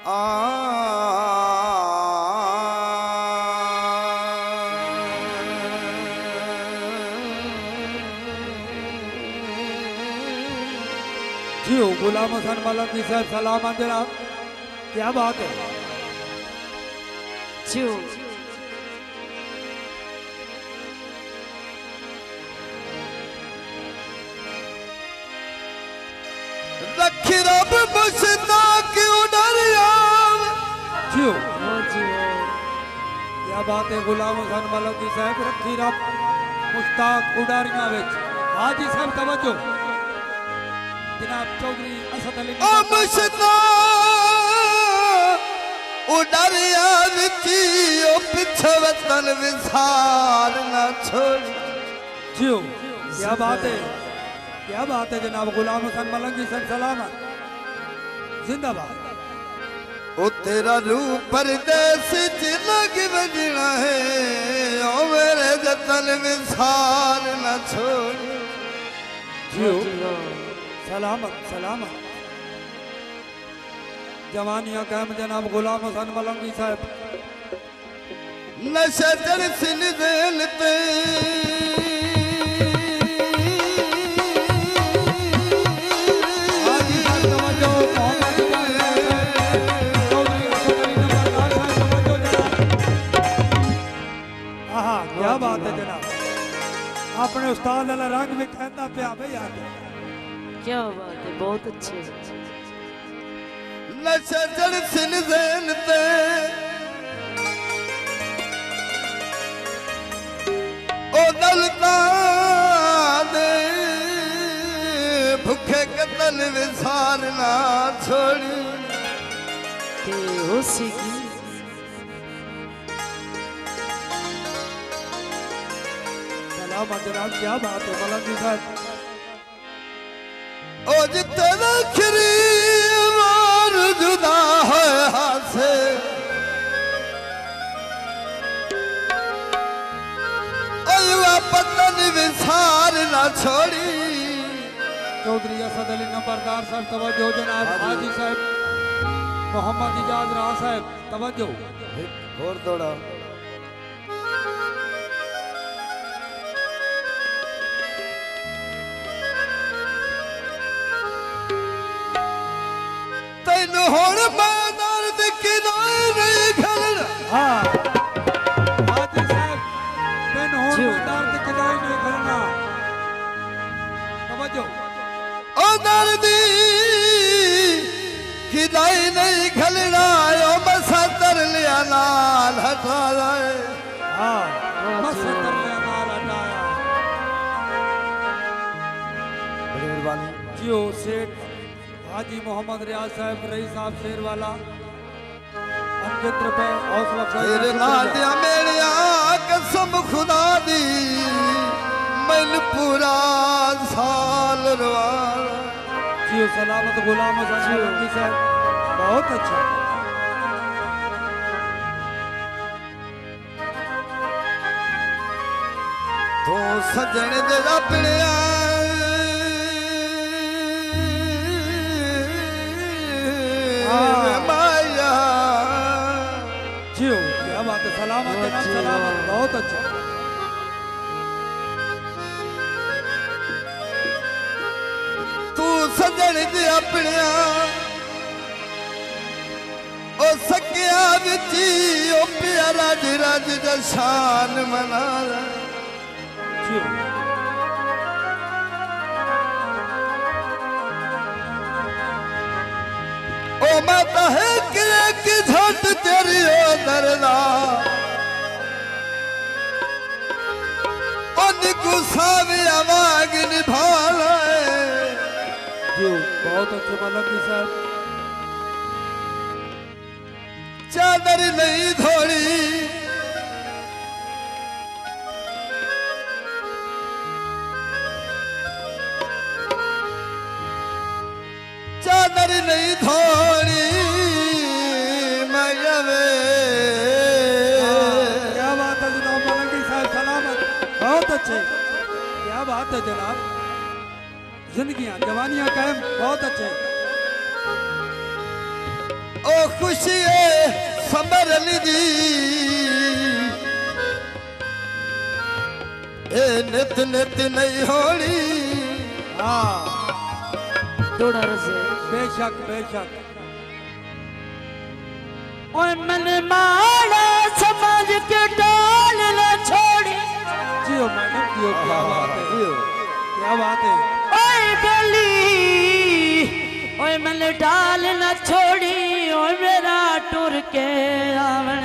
जी गुलाम हसन मलंगी साहब सलाम जनाब, क्या बात है जी। रखी रब मुश्ताक उडरिया जी क्या बात है। गुलाम हसन मलंगी साहब रखी रब मुश्ताक उडारिया विच हाजी साहब तवज्जो जनाब चौधरी असद अली ओ मुश्ताक उडरिया विची ओ पिछे वतन विसार ना छोड़। जी क्या बात है, क्या बात है जनाब। गुलाम हसन मलंगी साहब सलामत जिंदाबाद। ओ तेरा रूप परदेस च लग बजना है ओ मेरे जतन विसार न छोड़। जी सलामत सलामत जवानिया कायम जनाब गुलाम हसन मलंगी साहब। नशे चढ़ सिन दिल पे क्या बात है जनाब, अपने उस्ताद वाला रंग भी कहता पिया भाई आगे। क्या बात है, बहुत अच्छे। नशे चढ़ सिन दिल पे ओ दलता दे भूखे कतल विसार ना छोड़ी। हो सीखी सलाम जनाब, क्या बात है मलंगी साहब। ओ जितना खरी मार जुदा है हाथ से पतन विसार ना छोड़ी। चौधरी असद अली नंबरदार साहब तवज्जो जनाब। हाजी साहब मोहम्मद इजाज राह साहब तवज्जो। और दौड़ा तेन होड़ मैदान दे किनारे खलना। हाँ हाजी साहब तेन होड़ मैदान दे किनारे नहीं खलना तवज्जो। ओ दर्दी किदाई नहीं खलना ओ बसा तर लिया नाल हटा जाए। हाँ बस कर ले नाल हटाया। बड़ी मेहरबानी। जियो सेठ हाजी मोहम्मद रियाज साहब रही साहब शेर वाला अंकित रुपए हौसला तेरे नादिया मेरिया कसम खुदा दी मन पूरा साल रवाना। जियो सलामत गुलाम हसन मलंगी साहब बहुत अच्छा। तो सजन दे अपने माया। जियो क्या बात है, सलामत जनाब सलामत बहुत अच्छा। तू सजन दे अपने ओ सकिया विची ओ प्यारा रज जशान मना। जियो ओ माता है कि झट तेरी ओ दरदा ओ गुस्सा भी आवाज निभाला। जियो बहुत अच्छे मलंगी साहब। चादर नहीं धोड़ी चादर नहीं धोड़ी मैया क्या बात है जनाब मलंगी साहब सलामत बहुत अच्छे। क्या बात है जनाब, जिंदगियां जवानियां कायम बहुत अच्छे। ओ खुशी संबर लीदी ए नित नित नहीं होनी हाँ थोड़ा रसे बेशक बेशक ओए मन माड़ा समझ के डाल न छोड़ी जियो मैडम जियो क्या बात है क्या बात है ओए बेली ओए मन डाल न छोड़ी ओए मेरा टुर के आवण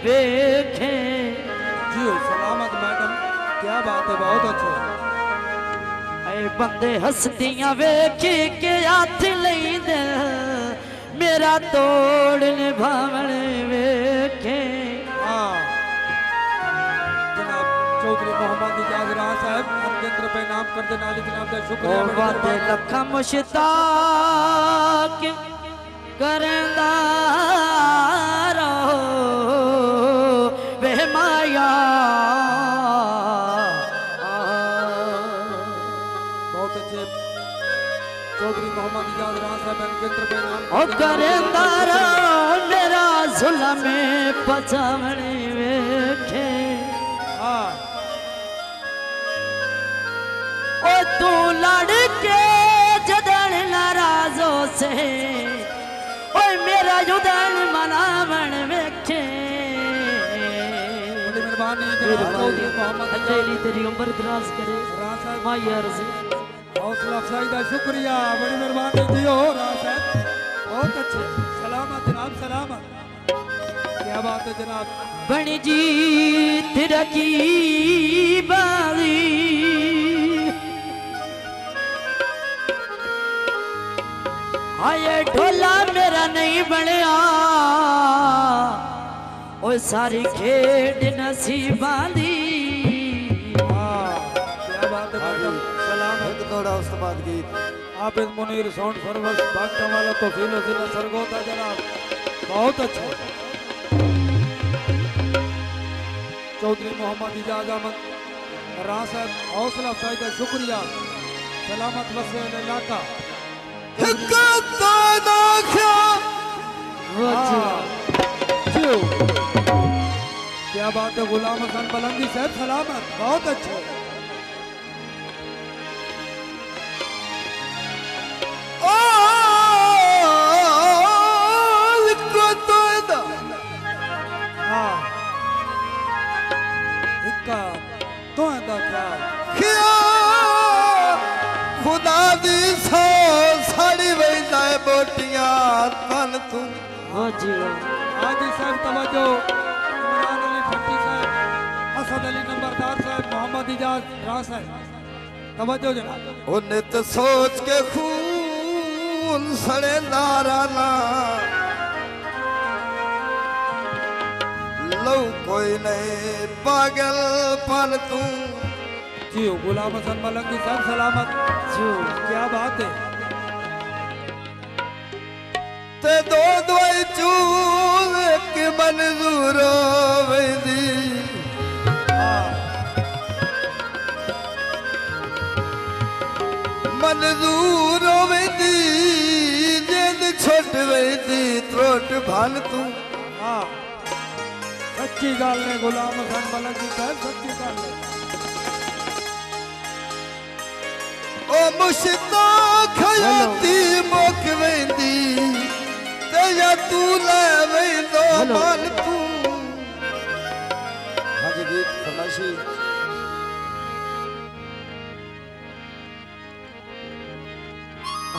वेखे जियो सलामत मैडम क्या बात है बहुत अच्छे ऐ बंदे हसदियां वेखी के हाथ लईंदे मेरा तोड़ निभावण वेखे हाँ जनाब चौधरी मोहम्मद इजाज राज साहब केंद्र पे नाम कर दे नाली जनाब का शुक्रिया बड़ी बाते मेहरबानी। लखा मुश्ताक करंदा रहो वे माया बहुत अच्छे चौधरी मोहम्मद इजाज राज साहब केंद्र पे नाम ओ करंदा रहो मेरा जुल्म में पचावण वेखे हाँ ओ तू लड़के जदन नाराजो से ओ मेरा जुदन मनावण वेखे बड़ी मेहरबानी जनाब चौधरी मोहम्मद अल्लाह तेरी उम्र दराज करे राज साहब माई अर्ज़ हौसला अफजाई का शुक्रिया बड़ी मेहरबानी जियो राज साहब बहुत अच्छे सलामत जनाब सलामत क्या बात है जनाब बन जीत रखी बारी आये ढोला मेरा नहीं बनया ओ सारी खेड नसीबां दी हाँ क्या बात है मैडम सलामत एक थोड़ा उसके बाद गीत आबिद मुनीर साउंड सर्विस भागने वाला तो फीलो जिला सरगोता जनाब बहुत अच्छा चौधरी मोहम्मद इजाज अहमद राज साहब हौसला अफजाई का शुक्रिया सलामत वसील इलाका जियो क्या बात है गुलाम हसन बलंदी साहब सलामत बहुत अच्छे हाँ इक्का तो ऐसा क्या खुदा दी सो साड़ी वैदा बोटियां तन तू हो जीवा हाजी साहब तवज्जो इमरान अली फट्टी साहब असद अली नंबरदार साहब मोहम्मद इजाज राज साहब तवज्जो जनाब ओ नित सोच के खून सड़े नाराना लो कोई नहीं पागल पर तू जी गुलाम हसन मलंगी साहब सलामत जो क्या बात है ते दो दवाई चूल के मंजूर वेंदी हाँ मंजूर वेंदी जिंद छोट वेंदी त्रोट भान तू हाँ सच्ची गाल ने गुलाम हसन मलंगी साहब सच्ची गाल ने ओ मुश्ताक हयाती मुक वेंदी ते या तू ले वेंदो हेलो। मन तू हाजी गीत फरमाइशी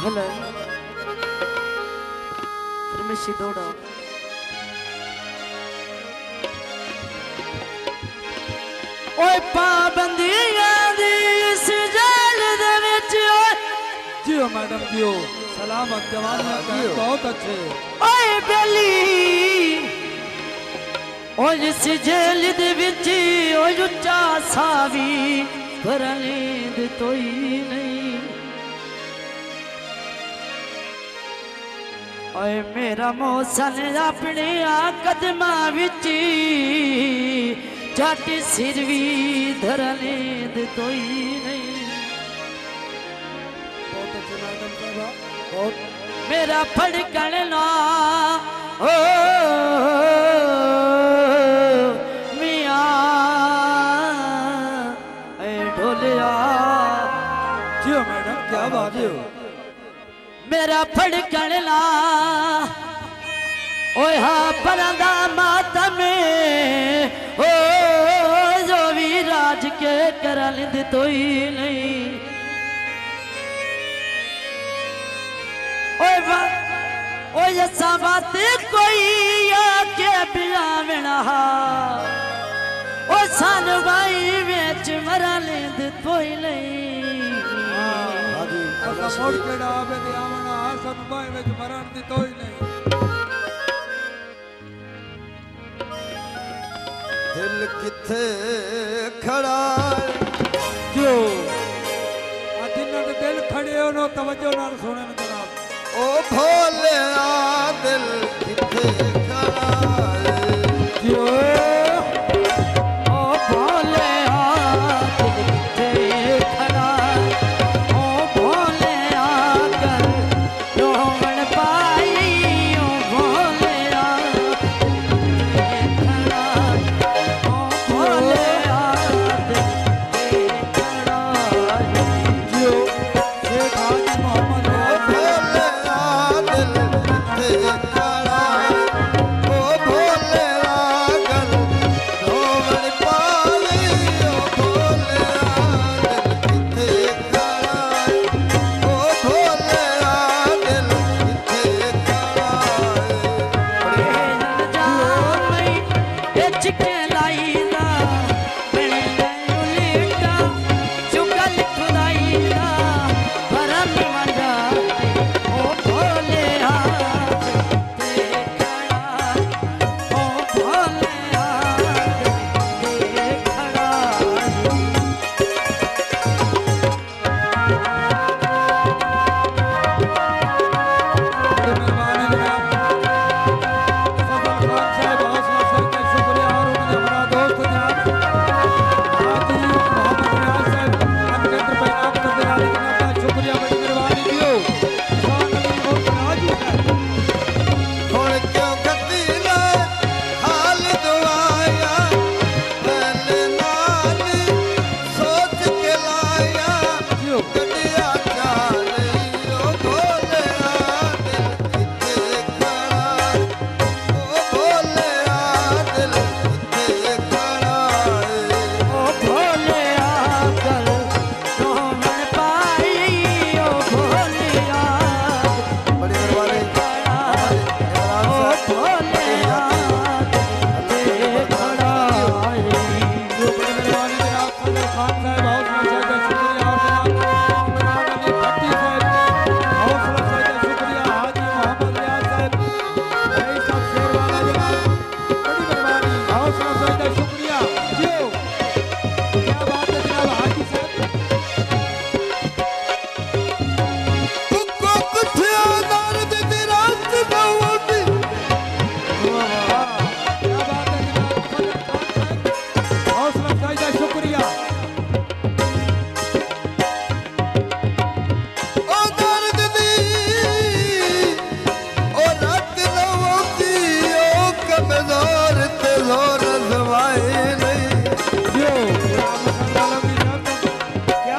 हलो रमेशी दौड़ा ओए पाबंदियां दी इस जेल दे विच ओए जियो मैडम जियो सलामत जवानियां का जियो। बहुत अच्छे ओए बेली ओए इस जेल दे विच ओए उच्चा सावी पर नींद तोई नहीं ओए मेरा मौसन अपने कदमां विच जट सिर भी धरने दे तोई नहीं बहुत अच्छे मैडम साहब बहुत मेरा फड़कना ओ मियाँ ए ढोलिया जियो मैडम क्या बात है मेरा फड़कना ओए हा बरदा मातम ओ जो भी राज के करल दे तो ही नहीं ओए ऐसा बात कोई आके बियावना ओ सन भाई बेच मरा लेंद कोई नहीं असा मोड़ के डाबे दे आवना सन भाई विच मरण दी तोई नहीं दिल किथे खड़ा जो जिन्ना दे दिल खड़े हो नो तवज्जो नाल सुनन जनाब ओ भोलिया दिल किथे खड़ा जो ओ भोले दिल किथे खड़ा ओ भोले कर रोवण पाई ओ भोले खड़ा ओ भोले दिल खड़ा जो शेख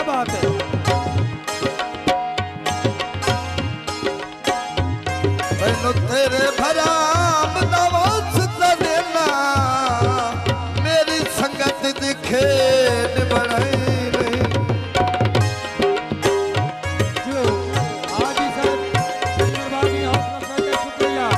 हाजी मोहम्मद तेरे भराम नवाज़ देना मेरी संगत दिखे बनाई नहीं जो हाजी साहब मेहरबानी हौसला करके शुक्रिया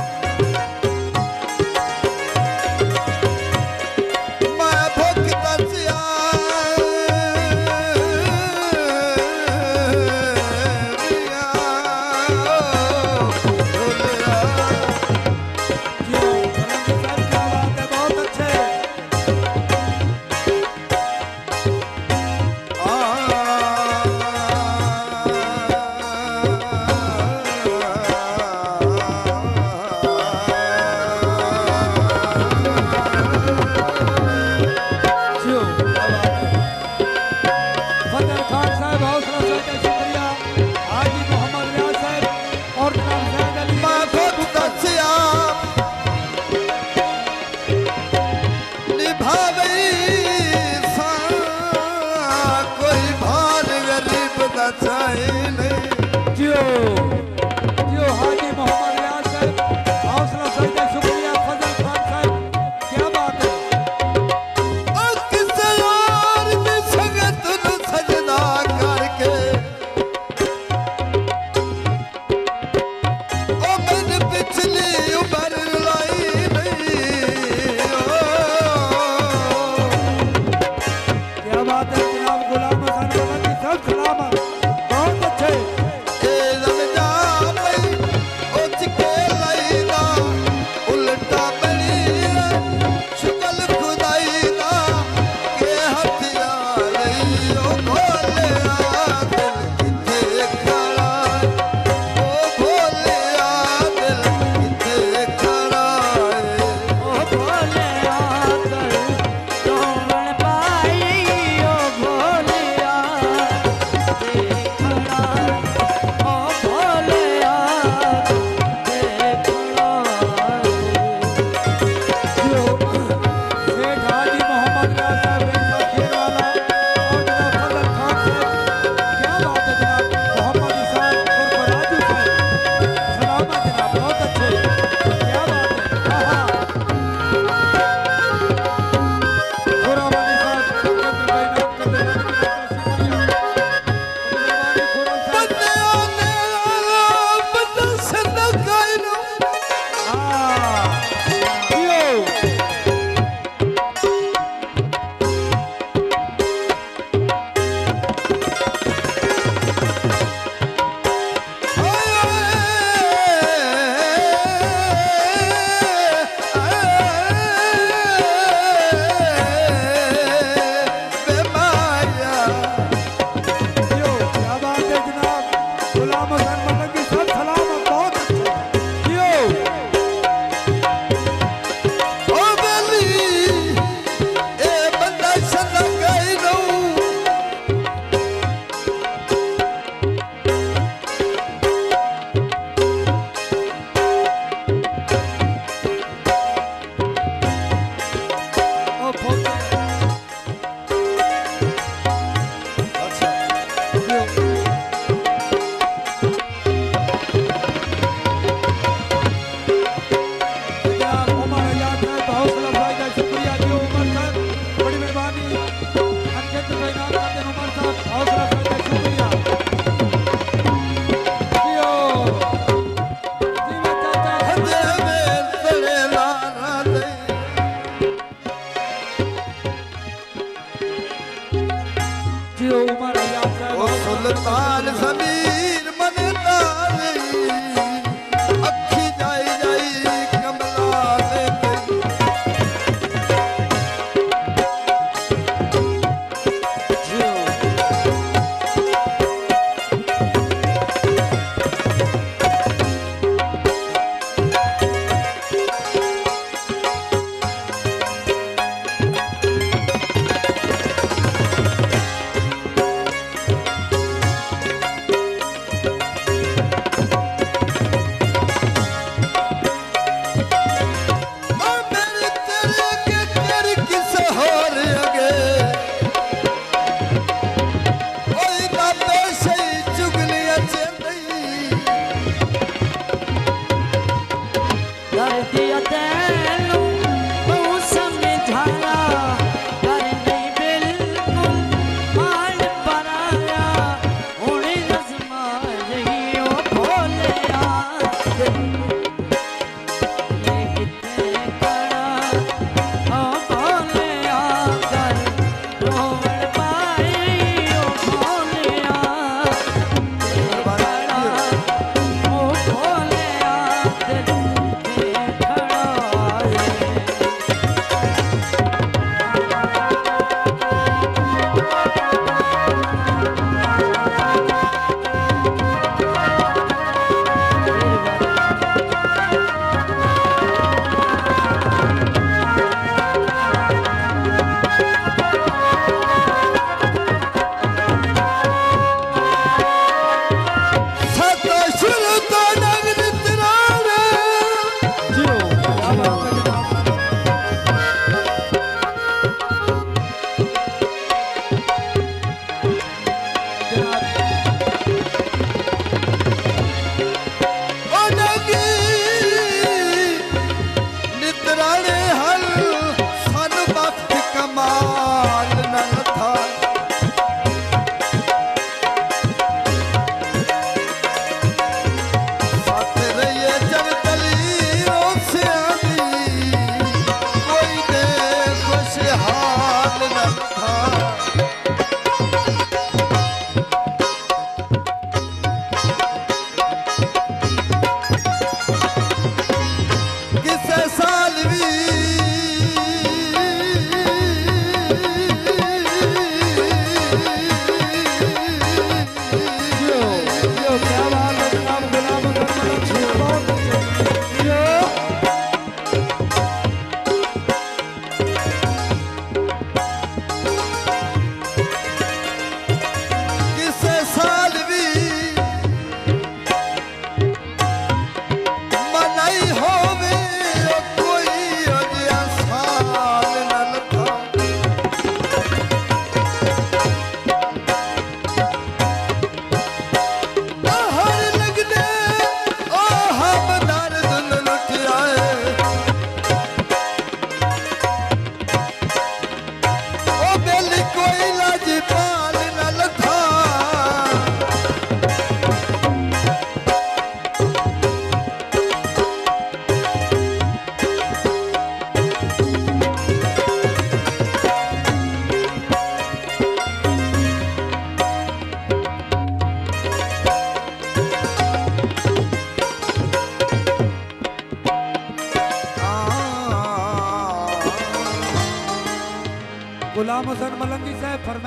गुलाम हुसैन मलंगी साहब फरमाया